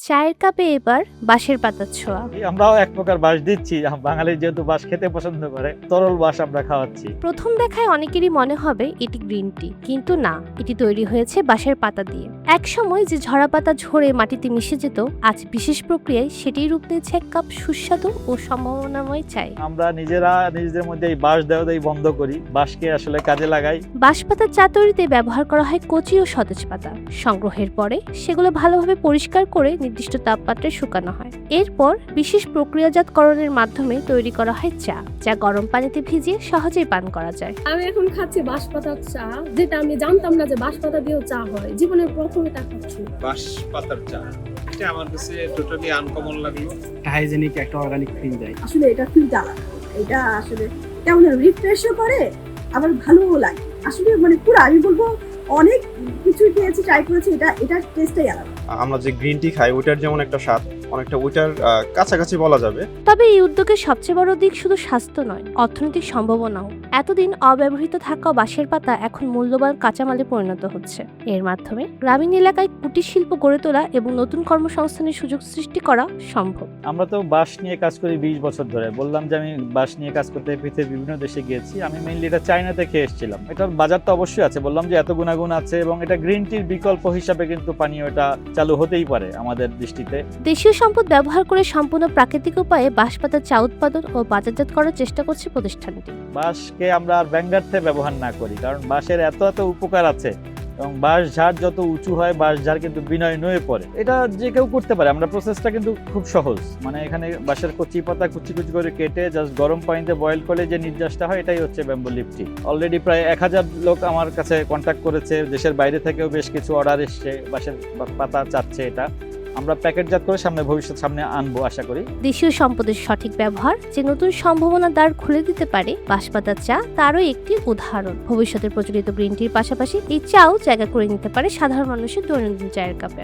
চায়ের কাপে এবার বাঁশের পাতার ছোঁয়া। আমরাও এক প্রকার বাঁশ দিচ্ছি। বাঙালি যেহেতু বাঁশ খেতে পছন্দ করে, তরল বাঁশ আমরা খাওয়াচ্ছি। প্রথম দেখায় অনেকেরই মনে হবে এটি গ্রিন টি, কিন্তু না, এটি তৈরি হয়েছে বাঁশের পাতা দিয়ে। এক সময় যে ঝরা পাতা ঝরে মাটিতে মিশে যেত, আজ বিশেষ প্রক্রিয়ায় সেটিই রূপ নিয়েছে এক কাপ সুস্বাদু ও সম্ভাবনাময় চায়। আমরা নিজেদের মধ্যে এই বাঁশ দেওয়া বন্ধ করি, বাঁশকে আসলে কাজে লাগাই। বাঁশ পাতার চা তৈরিতে ব্যবহার করা হয় কচি ও সতেজ পাতা। সংগ্রহের পরে সেগুলো ভালোভাবে পরিষ্কার করে নির্দিষ্ট তাপমাত্রায় শুকানো হয়। এরপর বিশেষ প্রক্রিয়াজাতকরণের মাধ্যমে তৈরি করা হয় চা, যা গরম পানিতে ভিজিয়ে সহজেই পান করা যায়। আমি এখন খাচ্ছি বাঁশপাতার চা, যেটা আমি জানতাম না যে বাঁশপাতা দিয়েও চা হয়। জীবনের প্রথম এটা খাচ্ছি। বাঁশ পাতার চা, এটা আমার কাছে টোটালি আনকমন লাগলো। হাইজেনিক একটা অর্গানিক ফিল দেয়। আসলে এটা ফিলটা আলাদা। এটা আসলে কেমন রিফ্রেশও করে, আবার ভালোও লাগে। আসলে মানে পুরো আমি বলবো অনেক কিছু খেয়েছি, ট্রাই করেছি, এটার টেস্টটাই আলাদা। আমরা যে গ্রিন টি খাই ওটার যেমন একটা স্বাদ, অনেকটা ওইটার কাছাকাছি বলা যাবে। তবে এই উদ্যোগের সবচেয়ে বড় দিক শুধু স্বাস্থ্য নয়, অর্থনৈতিক সম্ভাবনাও। এতদিন অব্যবহৃত থাকা বাঁশের পাতা এখন মূল্যবান কাঁচামালে পরিণত হচ্ছে। এর মাধ্যমে গ্রামীণ এলাকায় কুটির শিল্প গড়ে তোলা এবং নতুন কর্মসংস্থানের সুযোগ সৃষ্টি করা সম্ভব। আমরা তো বাঁশ নিয়ে কাজ করি 20 বছর ধরে। বললাম যে আমি বাঁশ নিয়ে কাজ করতে পৃথিবীর বিভিন্ন দেশে গিয়েছি। আমি মেইনলি এটা চায়নাতে খেয়ে এসেছিলাম। এটার বাজার তো অবশ্যই আছে, বললাম যে এত গুণাগুণ আছে, এবং এটা গ্রিন টির বিকল্প হিসাবে কিন্তু পানীয় এটা চালু হতেই পারে আমাদের দৃষ্টিতে। দেশীয় সম্পদ ব্যবহার করে সম্পূর্ণ প্রাকৃতিক উপায়ে বাঁশ পাতার চা উৎপাদন ও বাজারজাত করার চেষ্টা করছে প্রতিষ্ঠানটি। বাঁশকে আমরা আর ব্যঙ্গার্থে ব্যবহার না করি, কারণ বাঁশের এত উপকার আছে, এবং বাঁশ ঝাড় যত উঁচু হয় বাঁশ ঝাড় কিন্তু বিনয় নয়ে পড়ে। এটা যে কেউ করতে পারে। আমরা প্রসেসটা কিন্তু খুব সহজ। মানে এখানে বাঁশের কচি পাতা কুচি কুচি করে কেটে জাস্ট গরম পানিতে বয়েল করলে যে নির্যাসটা হয়, এটাই হচ্ছে ব্যাম্বু লিফ টি। অলরেডি প্রায় 1000 লোক আমার কাছে কন্ট্যাক্ট করেছে। দেশের বাইরে থেকেও বেশ কিছু অর্ডার এসছে, বাঁশের পাতা চাচ্ছে। এটা আমরা প্যাকেটজাত করে সামনে আনবো আশা করি। দেশীয় সম্পদের সঠিক ব্যবহার যে নতুন সম্ভাবনার দ্বার খুলে দিতে পারে বাঁশ পাতার চা, তারও একটি উদাহরণ। ভবিষ্যতে প্রচলিত গ্রিন টির পাশাপাশি এই চাও জায়গা করে নিতে পারে সাধারণ মানুষের দৈনন্দিন চায়ের কাপে।